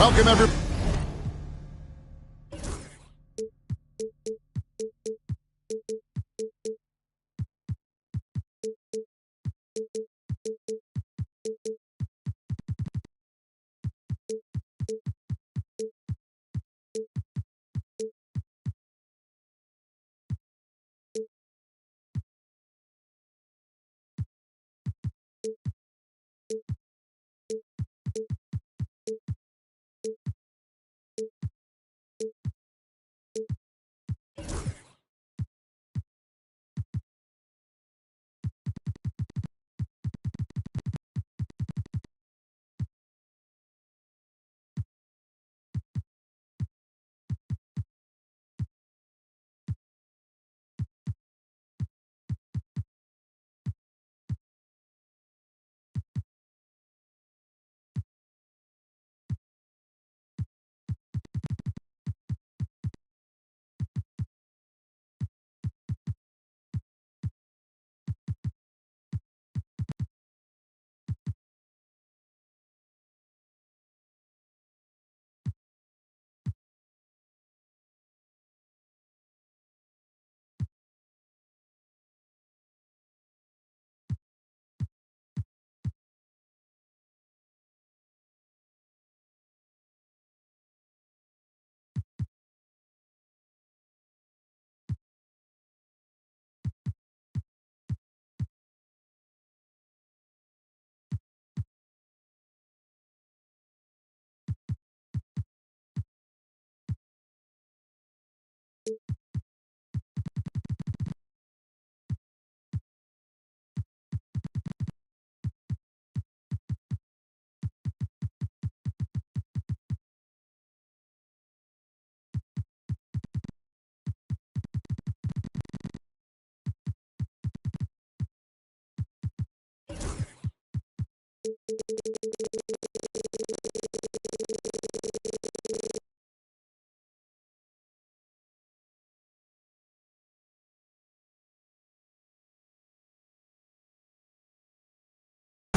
Welcome, everyone.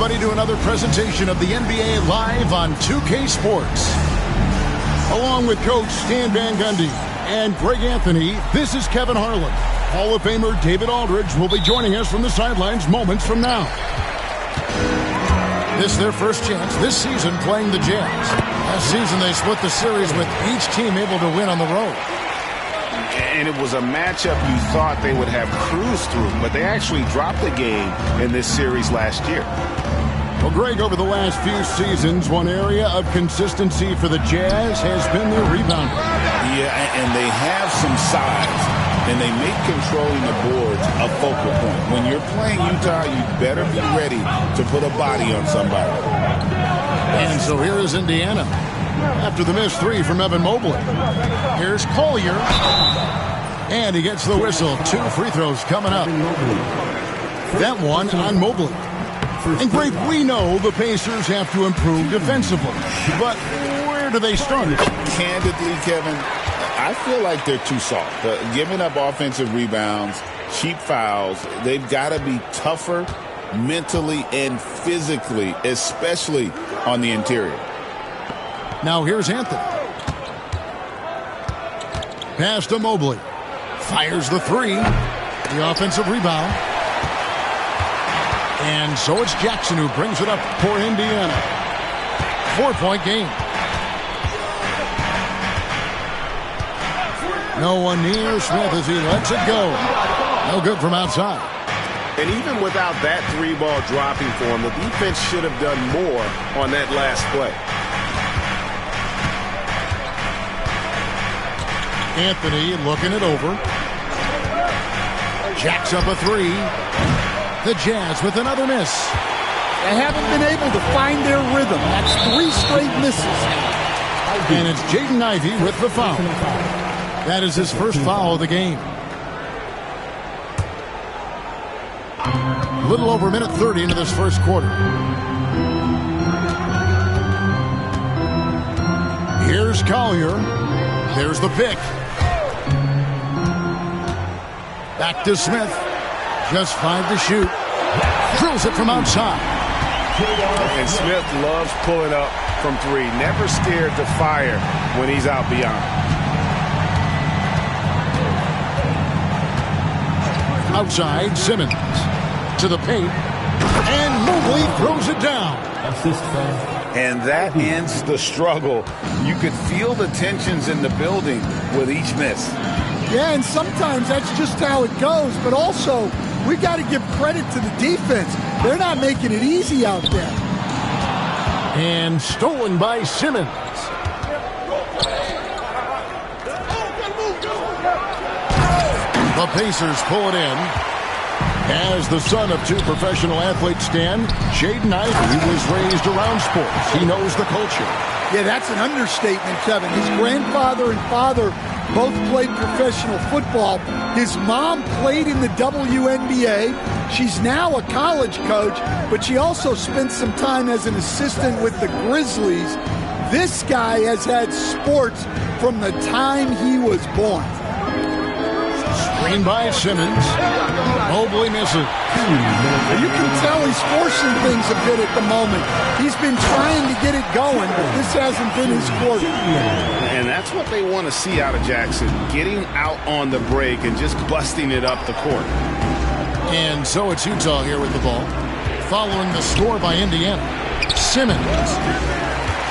To another presentation of the NBA Live on 2K Sports. Along with Coach Stan Van Gundy and Greg Anthony, this is Kevin Harlan. Hall of Famer David Aldridge will be joining us from the sidelines moments from now. This is their first chance this season playing the Jazz. Last season they split the series with each team able to win on the road. And it was a matchup you thought they would have cruised through, but they actually dropped the game in this series last year. Well, Greg, over the last few seasons, one area of consistency for the Jazz has been their rebounding. Yeah, and they have some size, and they make controlling the boards a focal point. When you're playing Utah, you better be ready to put a body on somebody. And so here is Indiana. After the missed three from Evan Mobley. Here's Collier. And he gets the whistle. 2 free throws coming up. That one on Mobley. And Greg, we know the Pacers have to improve defensively. But where do they start? Candidly, Kevin, I feel like they're too soft. Giving up offensive rebounds, cheap fouls, they've got to be tougher mentally and physically, especially on the interior. Now here's Anthony. Pass to Mobley. Fires the three. The offensive rebound. And so it's Jackson who brings it up for Indiana. 4-point game. No one near Smith as he lets it go. No good from outside. And even without that three-ball dropping for him, the defense should have done more on that last play. Anthony looking it over. Jacks up a three. The Jazz with another miss. They haven't been able to find their rhythm. That's 3 straight misses. And it's Jaden Ivey with the foul. That is his first foul of the game. A little over a minute 30 into this first quarter. Here's Collier. There's the pick. Back to Smith. Just 5 to shoot. Drills it from outside. And Smith loves pulling up from three. Never scared to fire when he's out beyond. Outside, Simmons to the paint, and Mobley throws it down. And that ends the struggle. You could feel the tensions in the building with each miss. Yeah, and sometimes that's just how it goes. But also, we got to give credit to the defense. They're not making it easy out there. And stolen by Simmons. The Pacers pull it in. As the son of two professional athletes, Stan, Jaden Ivey was raised around sports. He knows the culture. Yeah, that's an understatement, Kevin. His grandfather and father both played professional football. His mom played in the WNBA. She's now a college coach, but she also spent some time as an assistant with the Grizzlies. This guy has had sports from the time he was born. Screen by Simmons. Mobley misses. You can tell he's forcing things a bit at the moment. He's been trying to get it going, but this hasn't been his quarter. And that's what they want to see out of Jackson, getting out on the break and just busting it up the court. And so it's Utah here with the ball. Following the score by Indiana. Simmons.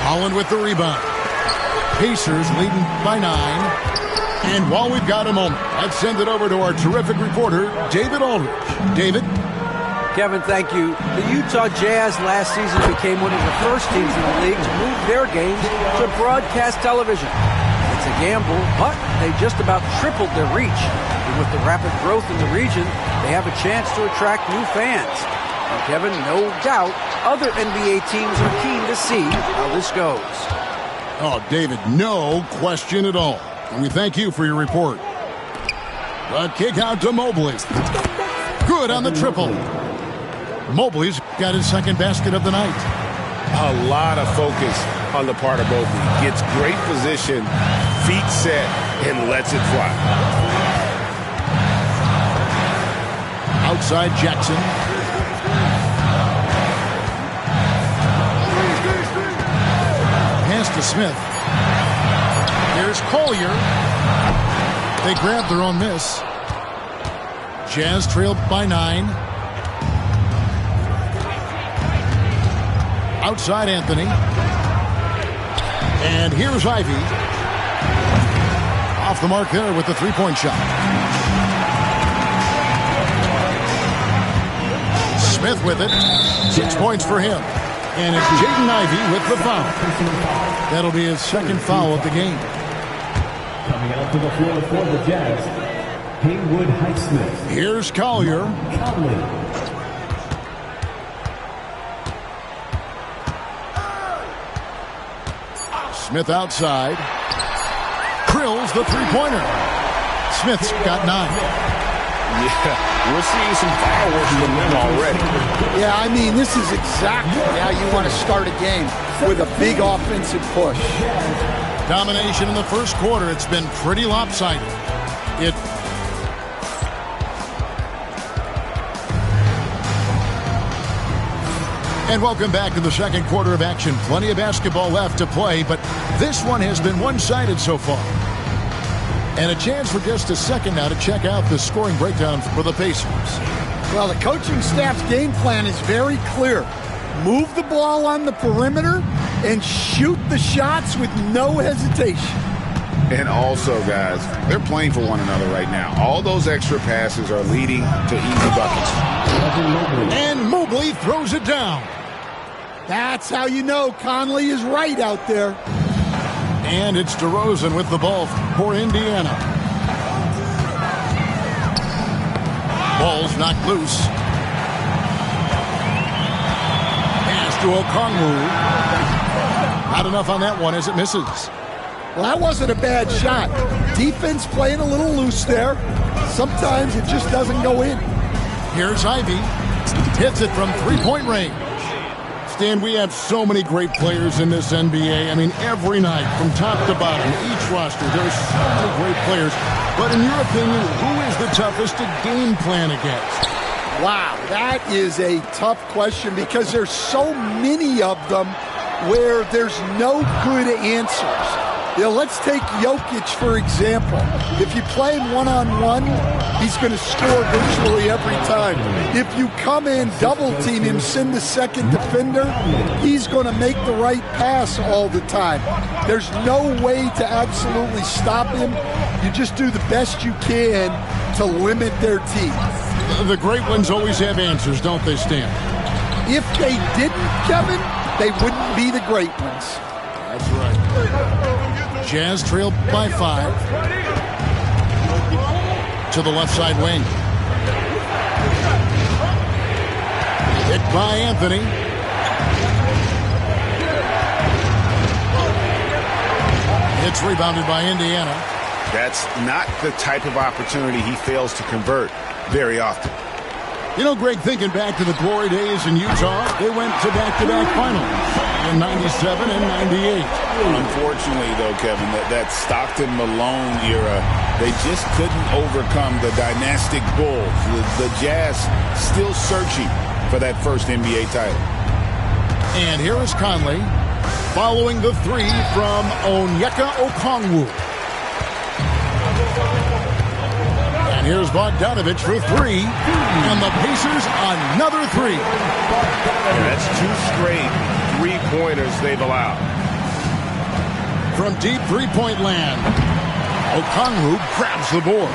Holland with the rebound. Pacers leading by 9. And while we've got a moment, let's send it over to our terrific reporter, David Aldridge. David? Kevin, thank you. The Utah Jazz last season became one of the first teams in the league to move their games to broadcast television. It's a gamble, but they just about tripled their reach. And with the rapid growth in the region, they have a chance to attract new fans. And Kevin, no doubt, other NBA teams are keen to see how this goes. Oh, David, no question at all. And we thank you for your report. The kick out to Mobley. Good on the triple. Mobley's got his second basket of the night. A lot of focus on the part of Mobley. Gets great position, feet set, and lets it fly. Outside Jackson. Pass to Smith. Here's Collier. They grab their own miss. Jazz trailed by 9. Outside Anthony. And here's Ivy. Off the mark there with the three-point shot. Smith with it. 6 points for him. And it's Jaden Ivey with the foul. That'll be his second foul of the game. Coming out to the floor for the Jazz, Haywood Highsmith. Here's Collier. Smith outside. Krills the three-pointer. Smith's got 9. Yeah, we're seeing some fireworks from them already. Yeah, I mean, this is exactly how you want to start a game, with a big offensive push. Domination in the first quarter. It's been pretty lopsided. And welcome back to the second quarter of action. Plenty of basketball left to play, but this one has been one-sided so far. And a chance for just a second now to check out the scoring breakdown for the Pacers. Well, the coaching staff's game plan is very clear. Move the ball on the perimeter and shoot the shots with no hesitation. And also, guys, they're playing for one another right now. All those extra passes are leading to easy buckets. And Mobley throws it down. That's how you know Conley is right out there. And it's DeRozan with the ball for Indiana. Ball's knocked loose. Pass to Okongwu. Not enough on that one as it misses. Well, that wasn't a bad shot. Defense playing a little loose there. Sometimes it just doesn't go in. Here's Ivy. Hits it from three-point range. Stan, we have so many great players in this NBA. I mean, every night, from top to bottom, each roster, there's so many great players. But in your opinion, who is the toughest to game plan against? Wow, that is a tough question because there's so many of them where there's no good answers. Let's take Jokic, for example. If you play him one-on-one, he's going to score virtually every time. If you come in, double-team him, send the second defender, he's going to make the right pass all the time. There's no way to absolutely stop him. You just do the best you can to limit their team. The great ones always have answers, don't they, Stan? If they didn't, Kevin, they wouldn't be the great ones. That's right. Jazz trailed by 5 to the left side wing. Hit by Anthony. It's rebounded by Indiana. That's not the type of opportunity he fails to convert very often. You know, Greg, thinking back to the glory days in Utah, they went to back-to-back finals in 97 and 98. Unfortunately, though, Kevin, that Stockton-Malone era, they just couldn't overcome the dynastic Bulls. The Jazz still searching for that first NBA title. And here is Conley following the 3 from Onyeka Okongwu. Here's Bogdanovich for 3, and the Pacers another 3. And that's 2 straight three-pointers they've allowed. From deep three-point land, Okongwu grabs the board.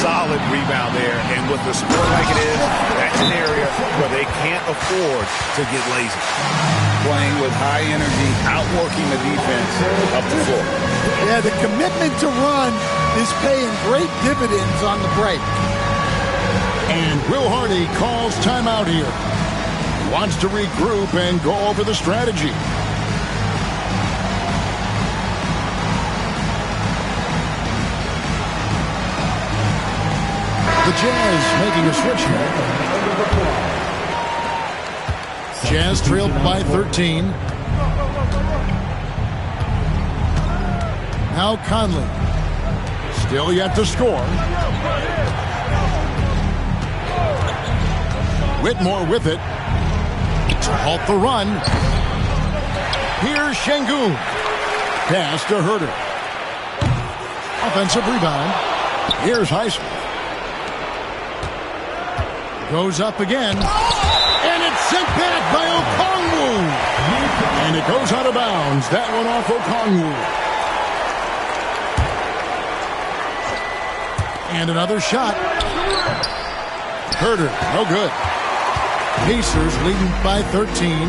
Solid rebound there, and with the score like it is, that's an area where they can't afford to get lazy. Playing with high energy, outworking the defense up the floor. Yeah, the commitment to run is paying great dividends on the break. And Will Hardy calls timeout here. Wants to regroup and go over the strategy. The Jazz making a switch here. Jazz trailed by 13. Now Conley. Still yet to score. Whitmore with it to halt the run. Here's Şengün. Pass to Herter. Offensive rebound. Here's Highsmith. Goes up again. And it's sent back by Okongwu. And it goes out of bounds. That one off Okongwu. And another shot. Herter, no good. Pacers leading by 13.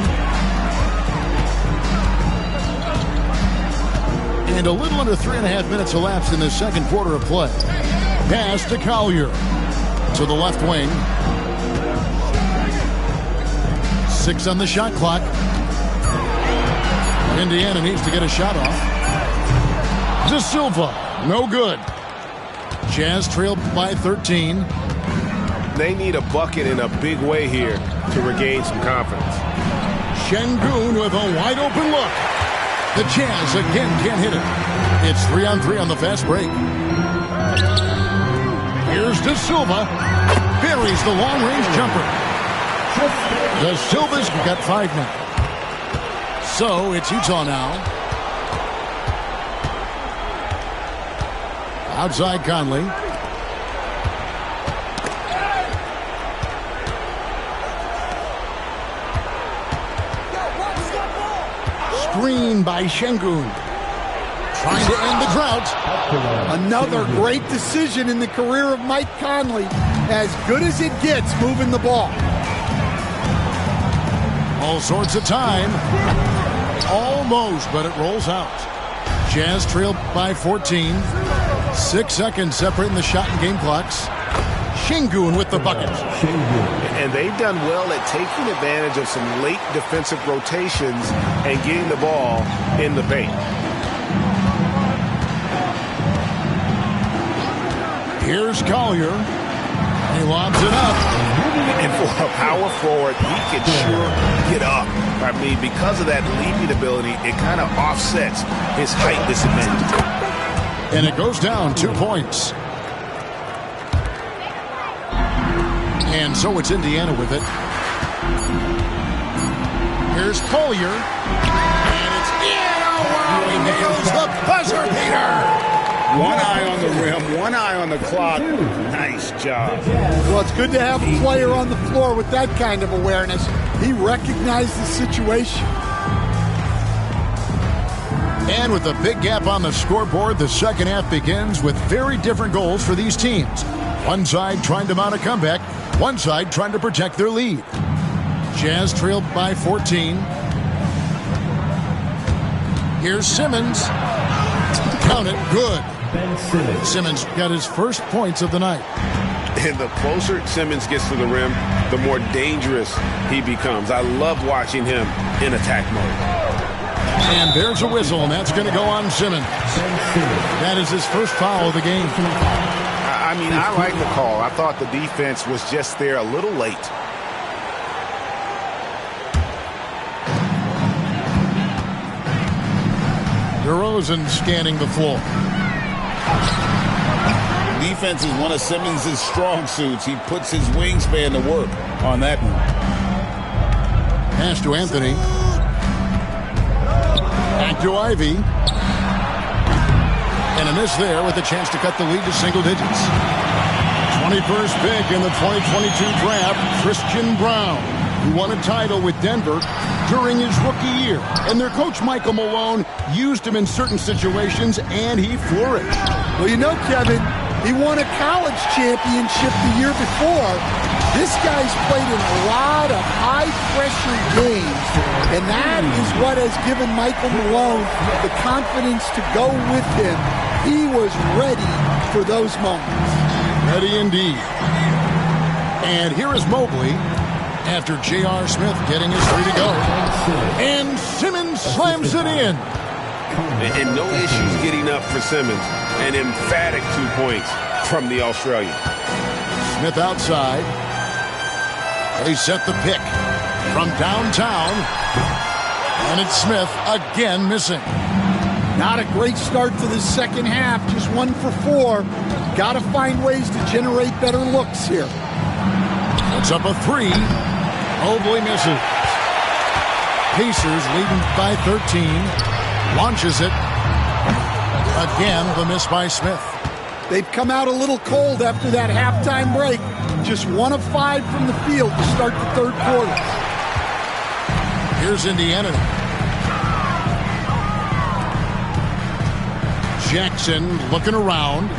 And a little under 3.5 minutes elapsed in the second quarter of play. Pass to Collier. To the left wing. 6 on the shot clock. Indiana needs to get a shot off. De Silva, no good. Jazz trailed by 13. They need a bucket in a big way here to regain some confidence. Şengün with a wide open look. The Jazz again can't hit it. It's 3-on-3 on the fast break. Here's De Silva. Buries the long-range jumper. De Silva's got 5 now. So it's Utah now. Outside Conley. Screen by Şengün. Trying to end the drought. Another great decision in the career of Mike Conley. As good as it gets moving the ball. All sorts of time. Almost, but it rolls out. Jazz trailed by 14. 6 seconds separating the shot and game clocks. Şengün with the bucket. And they've done well at taking advantage of some late defensive rotations and getting the ball in the paint. Here's Collier. He lobs it up. And for a power forward, he can sure get up. I mean, because of that leaping ability, it kind of offsets his height disadvantage. And it goes down 2 points. And so it's Indiana with it. Here's Collier. And it's in. Oh, wow, he nails the buzzer beater. One eye on the rim, one eye on the clock. Nice job. Well, it's good to have a player on the floor with that kind of awareness. He recognized the situation. And with a big gap on the scoreboard, the second half begins with very different goals for these teams. One side trying to mount a comeback, one side trying to protect their lead. Jazz trailed by 14. Here's Simmons. Count it, good. Simmons got his first points of the night. And the closer Simmons gets to the rim, the more dangerous he becomes. I love watching him in attack mode. And there's a whistle, and that's going to go on Simmons. That is his first foul of the game. I mean, I like the call. I thought the defense was just there a little late. DeRozan scanning the floor. Defense is one of Simmons' strong suits. He puts his wingspan to work on that one. Pass to Anthony. Back to Ivy. And a miss there with a chance to cut the lead to single digits. 21st pick in the 2022 draft, Christian Brown, who won a title with Denver during his rookie year. And their coach, Michael Malone, used him in certain situations, and he flourished. Well, you know, Kevin, he won a college championship the year before. This guy's played in a lot of high-pressure games, and that is what has given Michael Malone the confidence to go with him. He was ready for those moments. Ready indeed. And here is Mobley after J.R. Smith getting his three to go. And Simmons slams it in. And no issues getting up for Simmons. An emphatic 2 points from the Australian. Smith outside. They set the pick from downtown. And it's Smith again missing. Not a great start to the second half. Just 1 for 4. Got to find ways to generate better looks here. Puts up a three. Mobley misses. Pacers leading by 13. Launches it. Again, the miss by Smith. They've come out a little cold after that halftime break. Just 1 of 5 from the field to start the third quarter. Here's Indiana. Jackson looking around.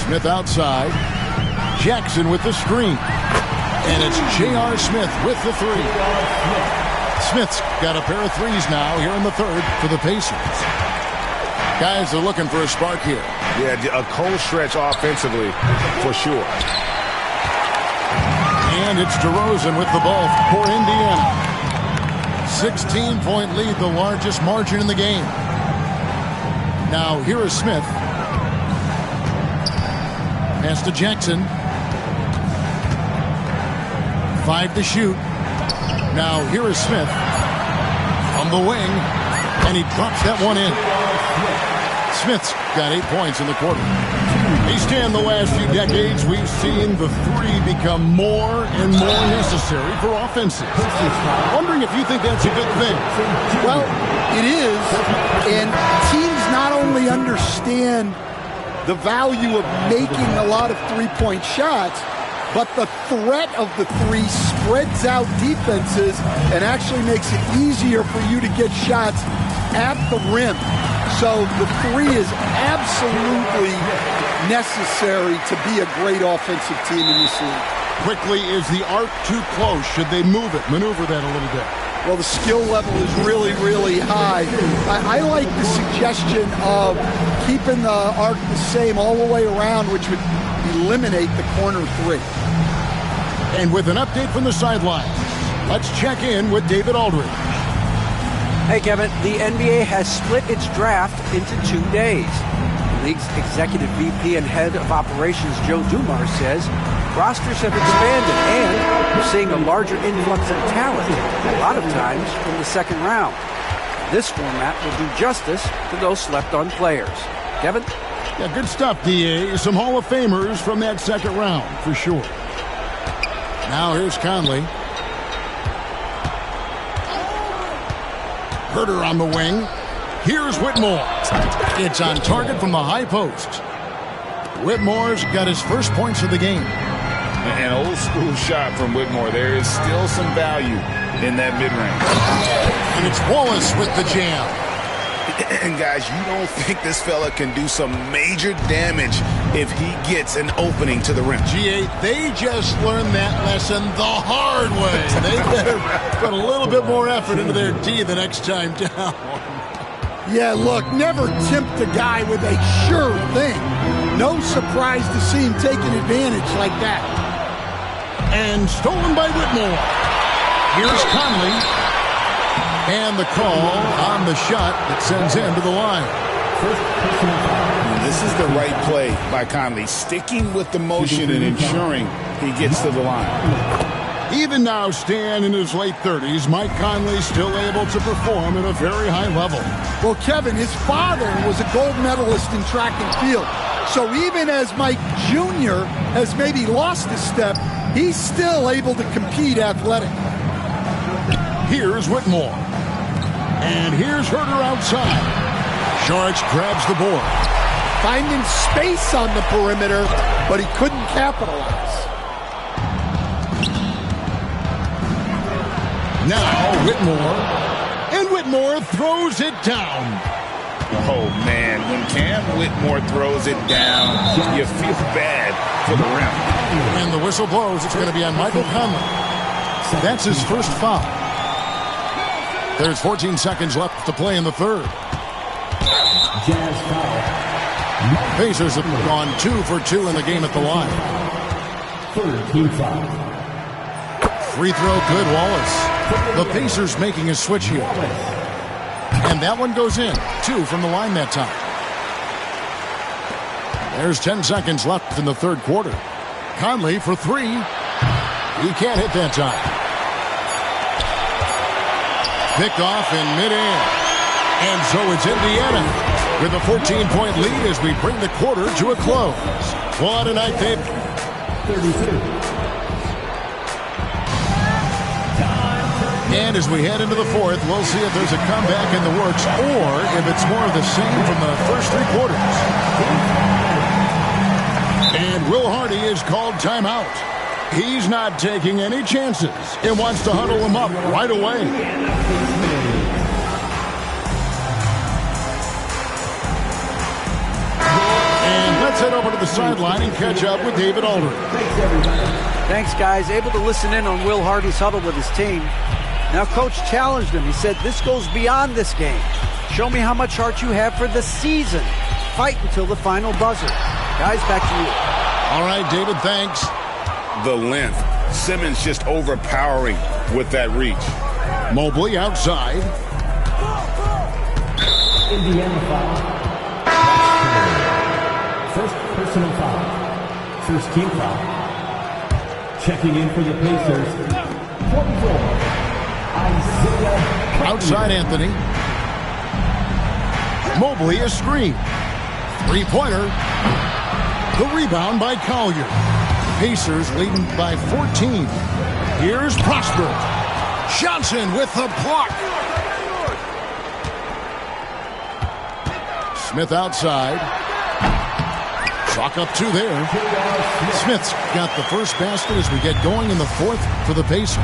Smith outside. Jackson with the screen. And it's J.R. Smith with the three. Smith's got a pair of threes now here in the third for the Pacers. Guys are looking for a spark here. Yeah, a cold stretch offensively for sure. And it's DeRozan with the ball for Indiana. 16-point lead, the largest margin in the game. Now here is Smith. Pass to Jackson. 5 to shoot. Now here is Smith on the wing, and he drops that one in. Smith's got 8 points in the quarter. Each time the last few decades, we've seen the three become more and more necessary for offenses. Wondering if you think that's a good thing. Well, it is, and teams not only understand the value of making a lot of three-point shots, but the threat of the three spreads out defenses and actually makes it easier for you to get shots at the rim. So the three is absolutely necessary to be a great offensive team in this league. Quickly, is the arc too close? Should they move it, maneuver that a little bit? Well, the skill level is really, really high. I like the suggestion of keeping the arc the same all the way around, which would eliminate the corner three. And with an update from the sidelines, let's check in with David Aldridge. Hey, Kevin, the NBA has split its draft into 2 days. The league's executive VP and head of operations, Joe Dumars, says rosters have expanded and we're seeing a larger influx of talent, a lot of times from the second round. This format will do justice to those slept-on players. Kevin? Yeah, good stuff, D.A. Some Hall of Famers from that second round, for sure. Now here's Conley. Herter on the wing. Here's Whitmore. It's on target from the high post. Whitmore's got his first points of the game. An old school shot from Whitmore. There is still some value in that mid-range. And it's Wallace with the jam. And guys, you don't think this fella can do some major damage if he gets an opening to the rim. G8, they just learned that lesson the hard way. They better put a little bit more effort into their D the next time down. Yeah, look, never tempt a guy with a sure thing. No surprise to see him taking advantage like that. And stolen by Whitmore. Here's Conley. And the call on the shot that sends him to the line. This is the right play by Conley, sticking with the motion and ensuring he gets to the line. Even now, Stan, in his late 30s, Mike Conley still able to perform at a very high level. Well, Kevin, his father was a gold medalist in track and field. So even as Mike Jr. has maybe lost a step, he's still able to compete athletically. Here's Whitmore. And here's Herter outside. Sharks grabs the board. Finding space on the perimeter, but he couldn't capitalize. Now Whitmore. And Whitmore throws it down. Oh, man, when Cam Whitmore throws it down, you feel bad for the rim. And the whistle blows. It's going to be on Michael Conley. That's his first foul. There's 14 seconds left to play in the third. Jazz foul. Pacers have gone 2 for 2 in the game at the line. Third team foul. Free throw good, Wallace. The Pacers making a switch here. And that one goes in. 2 from the line that time. There's 10 seconds left in the third quarter. Conley for 3. He can't hit that time. Pick off in midair. And so it's Indiana with a 14-point lead as we bring the quarter to a close. What a night, Dave. 32. And as we head into the fourth, we'll see if there's a comeback in the works or if it's more of the same from the first 3 quarters. And Will Hardy is called timeout. He's not taking any chances and wants to huddle him up right away. And let's head over to the sideline and catch up with David Aldridge. Thanks, guys. Able to listen in on Will Hardy's huddle with his team. Now, Coach challenged him. He said, this goes beyond this game. Show me how much heart you have for the season. Fight until the final buzzer. Guys, back to you. All right, David, thanks. The length. Simmons just overpowering with that reach. Mobley outside. Indiana foul. First personal foul. First team foul. Checking in for the Pacers. 24. Isaiah. Outside Anthony. Mobley a screen. 3-pointer. The rebound by Collier. Pacers leading by 14. Here's Prosper. Johnson with the block. Smith outside. Chalk up 2 there. Smith's got the first basket as we get going in the fourth for the Pacers.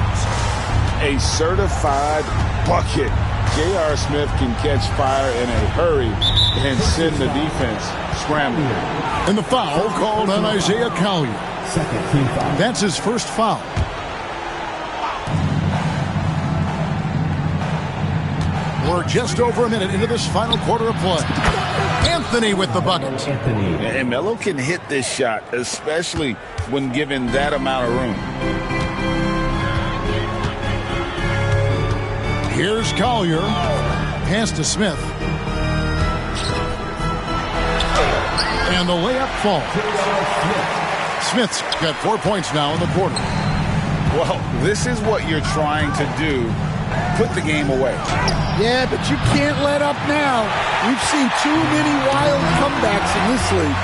A certified bucket. J.R. Smith can catch fire in a hurry and send the defense scrambling. And the foul called on Isaiah Collier. Second team foul. That's his first foul. We're just over a minute into this final quarter of play. Anthony with the bucket. Anthony. And Melo can hit this shot, especially when given that amount of room. Here's Collier. Pass to Smith. And the layup falls. Smith's got 4 points now in the quarter. Well, this is what you're trying to do. Put the game away. Yeah, but you can't let up now. We've seen too many wild comebacks in this league.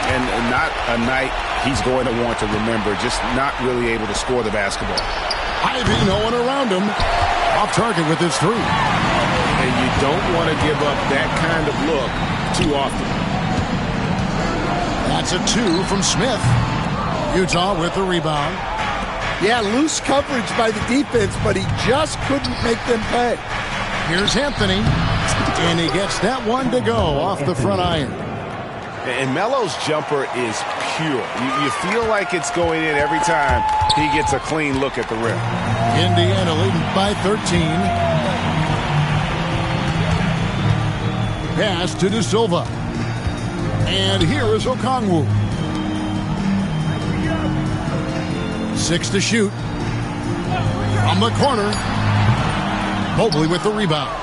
And not a night he's going to want to remember, just not really able to score the basketball. Ivy, no one around him. Off target with his three. And you don't want to give up that kind of look too often. That's a 2 from Smith. Utah with the rebound. Yeah, loose coverage by the defense, but he just couldn't make them pay. Here's Anthony, and he gets that one to go off the front iron. And Melo's jumper is pure. You feel like it's going in every time he gets a clean look at the rim. Indiana leading by 13. Pass to De Silva. And here is Okongwu. 6 to shoot. From the corner. Mobley with the rebound.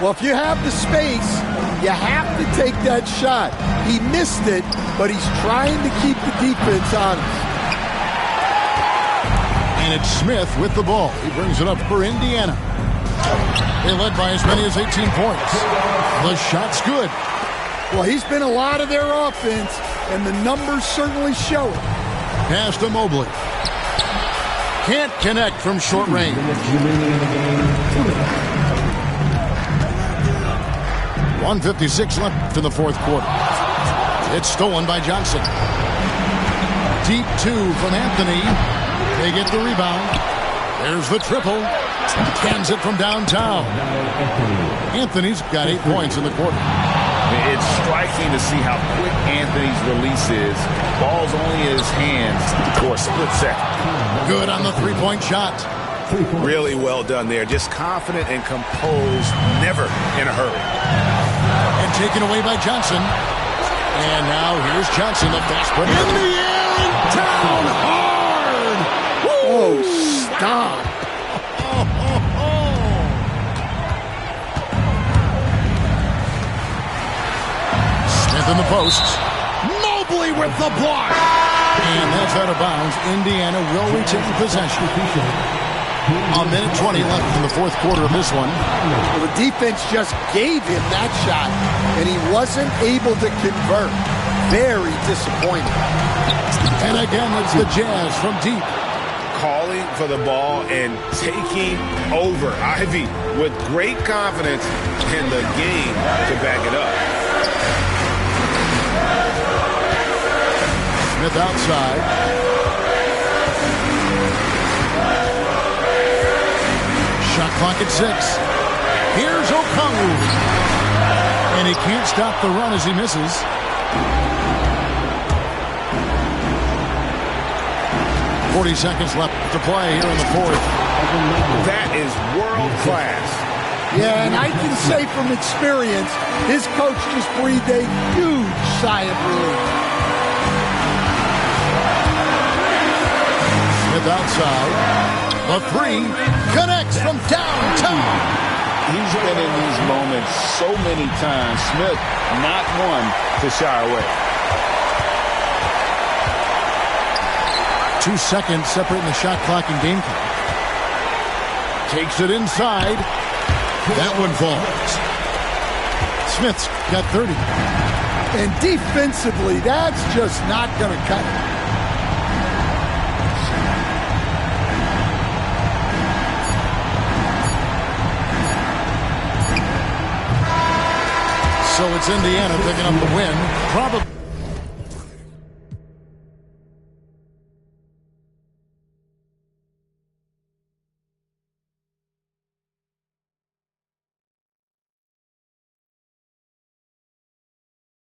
Well, if you have the space, you have to take that shot. He missed it, but he's trying to keep the defense honest. And it's Smith with the ball. He brings it up for Indiana. They led by as many as 18 points. The shot's good. Well, he's been a lot of their offense, and the numbers certainly show it. Pass to Mobley. Can't connect from short range. 1:56 left in the fourth quarter. It's stolen by Johnson. Deep 2 from Anthony. They get the rebound. There's the triple. Cans it from downtown. Anthony's got 8 points in the quarter. It's striking to see how quick Anthony's release is. Ball's only in his hands for a split second. Good on the three-point shot. Really well done there. Just confident and composed, never in a hurry. And taken away by Johnson. And now here's Johnson, the fast break. In the air and down hard. Oh, stop. Smith in the post. Mobley with the block. And that's out of bounds. Indiana will retain possession. A minute 20 left in the fourth quarter of this one. Well, the defense just gave him that shot, and he wasn't able to convert. Very disappointing. And again, it's the Jazz from deep. Calling for the ball and taking over. Ivy with great confidence in the game to back it up. Smith outside. Shot clock at 6. Here's Okongwu. And he can't stop the run as he misses. .40 left to play here in the fourth. That is world class. Yeah, and I can say from experience, his coach just breathed a huge sigh of relief. Smith outside. The 3 connects from downtown. He's been in these moments so many times. Smith, not one to shy away. 2 seconds separating the shot clock and game clock. Takes it inside. That one falls. Smith's got 30. And defensively, that's just not going to cut it. So it's Indiana picking up the win. Probably.